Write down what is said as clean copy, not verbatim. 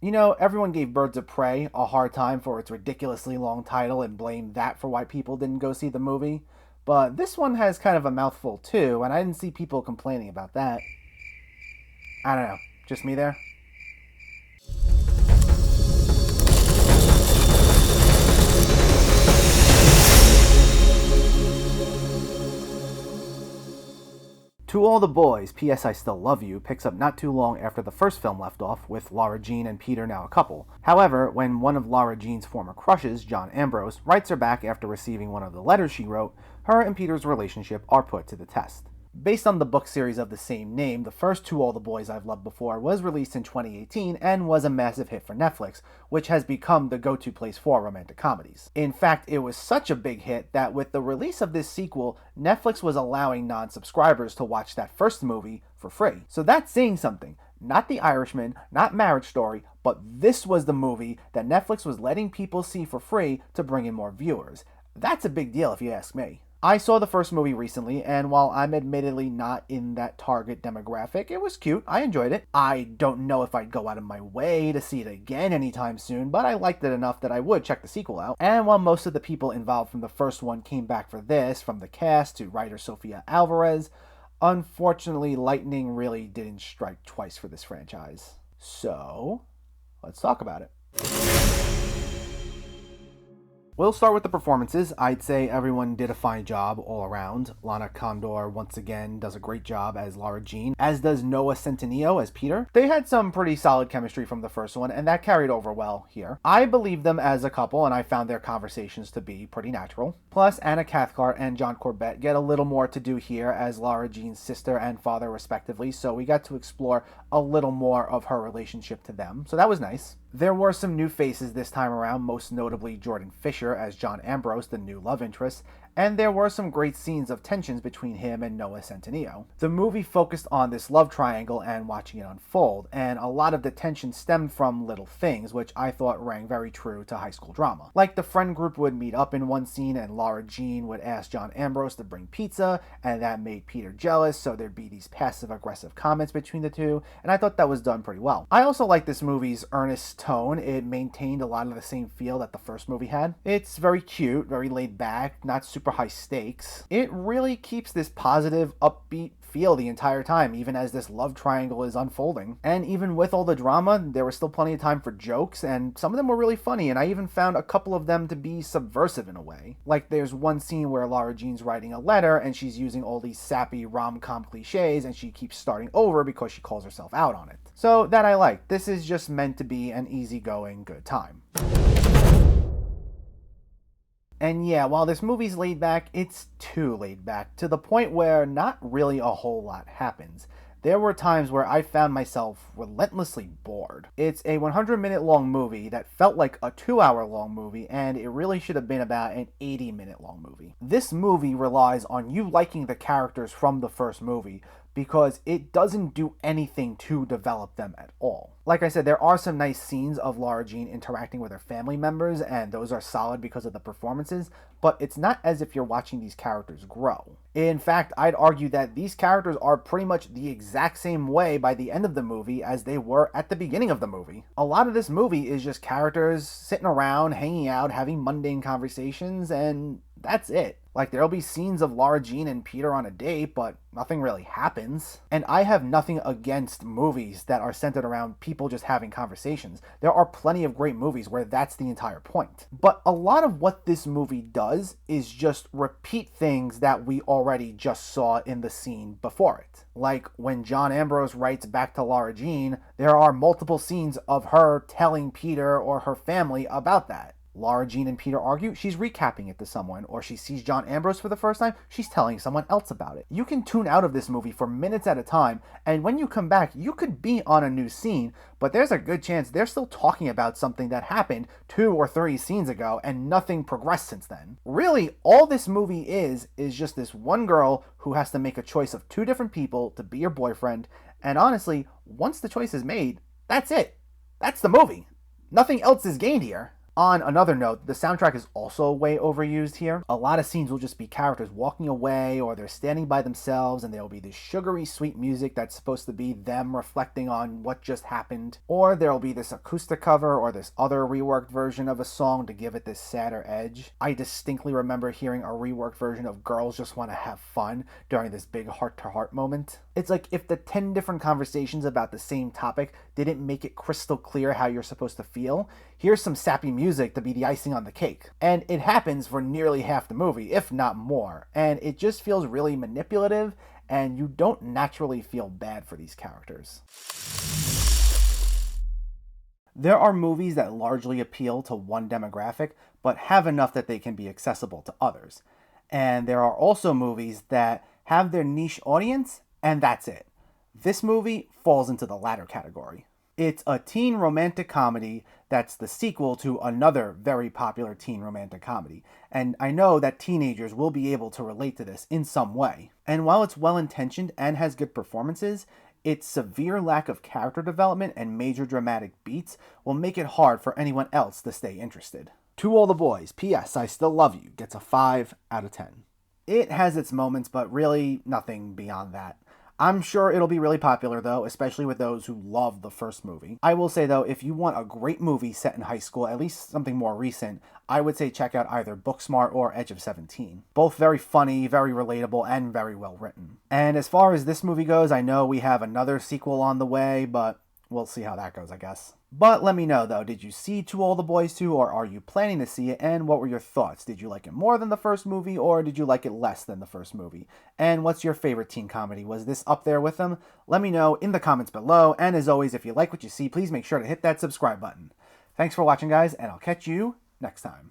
You know, everyone gave Birds of Prey a hard time for its ridiculously long title and blamed that for why people didn't go see the movie. But this one has kind of a mouthful too, and I didn't see people complaining about that. I don't know. Just me there? To All the Boys, P.S. I Still Love You picks up not too long after the first film left off, with Laura Jean and Peter now a couple. However, when one of Laura Jean's former crushes, John Ambrose, writes her back after receiving one of the letters she wrote, her and Peter's relationship are put to the test. Based on the book series of the same name, the first To All the Boys I've Loved Before was released in 2018 and was a massive hit for Netflix, which has become the go-to place for romantic comedies. In fact, it was such a big hit that with the release of this sequel, Netflix was allowing non-subscribers to watch that first movie for free. So that's saying something. Not The Irishman, not Marriage Story, but this was the movie that Netflix was letting people see for free to bring in more viewers. That's a big deal if you ask me. I saw the first movie recently, and while I'm admittedly not in that target demographic, it was cute. I enjoyed it. I don't know if I'd go out of my way to see it again anytime soon, but I liked it enough that I would check the sequel out. And while most of the people involved from the first one came back for this, from the cast to writer Sofia Alvarez, unfortunately, lightning really didn't strike twice for this franchise. So, let's talk about it. We'll start with the performances. I'd say everyone did a fine job all around. Lana Condor, once again, does a great job as Laura Jean, as does Noah Centineo as Peter. They had some pretty solid chemistry from the first one, and that carried over well here. I believe them as a couple, and I found their conversations to be pretty natural. Plus, Anna Cathcart and John Corbett get a little more to do here as Laura Jean's sister and father, respectively, so we got to explore a little more of her relationship to them, so that was nice. There were some new faces this time around, most notably Jordan Fisher as John Ambrose, the new love interest, and there were some great scenes of tensions between him and Noah Centineo. The movie focused on this love triangle and watching it unfold, and a lot of the tension stemmed from little things, which I thought rang very true to high school drama. Like the friend group would meet up in one scene and Laura Jean would ask John Ambrose to bring pizza, and that made Peter jealous, so there'd be these passive-aggressive comments between the two, and I thought that was done pretty well. I also like this movie's earnest tone. It maintained a lot of the same feel that the first movie had. It's very cute, very laid back, not super high stakes. It really keeps this positive, upbeat feel the entire time, even as this love triangle is unfolding. And even with all the drama, there was still plenty of time for jokes, and some of them were really funny, and I even found a couple of them to be subversive in a way. Like there's one scene where Laura Jean's writing a letter, and she's using all these sappy rom-com cliches, and she keeps starting over because she calls herself out on it. So that I like. This is just meant to be an easygoing good time. And yeah, while this movie's laid back, it's too laid back, to the point where not really a whole lot happens. There were times where I found myself relentlessly bored. It's a 100-minute long movie that felt like a 2-hour long movie, and it really should have been about an 80-minute long movie. This movie relies on you liking the characters from the first movie, because it doesn't do anything to develop them at all. Like I said, there are some nice scenes of Laura Jean interacting with her family members, and those are solid because of the performances, but it's not as if you're watching these characters grow. In fact, I'd argue that these characters are pretty much the exact same way by the end of the movie as they were at the beginning of the movie. A lot of this movie is just characters sitting around, hanging out, having mundane conversations, and that's it. Like, there'll be scenes of Laura Jean and Peter on a date, but nothing really happens. And I have nothing against movies that are centered around people just having conversations. There are plenty of great movies where that's the entire point. But a lot of what this movie does is just repeat things that we already just saw in the scene before it. Like when John Ambrose writes back to Laura Jean, there are multiple scenes of her telling Peter or her family about that. Laura Jean and Peter argue, she's recapping it to someone, or she sees John Ambrose for the first time, she's telling someone else about it. You can tune out of this movie for minutes at a time, and when you come back, you could be on a new scene, but there's a good chance they're still talking about something that happened 2 or 3 scenes ago, and nothing progressed since then. Really, all this movie is just this one girl who has to make a choice of 2 different people to be your boyfriend, and honestly, once the choice is made, that's it. That's the movie. Nothing else is gained here. On another note, the soundtrack is also way overused here. A lot of scenes will just be characters walking away or they're standing by themselves and there'll be this sugary sweet music that's supposed to be them reflecting on what just happened. Or there'll be this acoustic cover or this other reworked version of a song to give it this sadder edge. I distinctly remember hearing a reworked version of Girls Just Want to Have Fun during this big heart-to-heart moment. It's like if the 10 different conversations about the same topic didn't make it crystal clear how you're supposed to feel, here's some sappy music to be the icing on the cake. And it happens for nearly half the movie, if not more. And it just feels really manipulative, and you don't naturally feel bad for these characters. There are movies that largely appeal to one demographic, but have enough that they can be accessible to others. And there are also movies that have their niche audience, and that's it. This movie falls into the latter category. It's a teen romantic comedy that's the sequel to another very popular teen romantic comedy. And I know that teenagers will be able to relate to this in some way. And while it's well-intentioned and has good performances, its severe lack of character development and major dramatic beats will make it hard for anyone else to stay interested. To All the Boys, P.S. I Still Love You gets a 5 out of 10. It has its moments, but really nothing beyond that. I'm sure it'll be really popular though, especially with those who love the first movie. I will say though, if you want a great movie set in high school, at least something more recent, I would say check out either Booksmart or Edge of 17. Both very funny, very relatable, and very well written. And as far as this movie goes, I know we have another sequel on the way, but we'll see how that goes, I guess. But let me know though, did you see To All the Boys 2, or are you planning to see it, and what were your thoughts? Did you like it more than the first movie, or did you like it less than the first movie? And what's your favorite teen comedy? Was this up there with them? Let me know in the comments below, and as always, if you like what you see, please make sure to hit that subscribe button. Thanks for watching guys, and I'll catch you next time.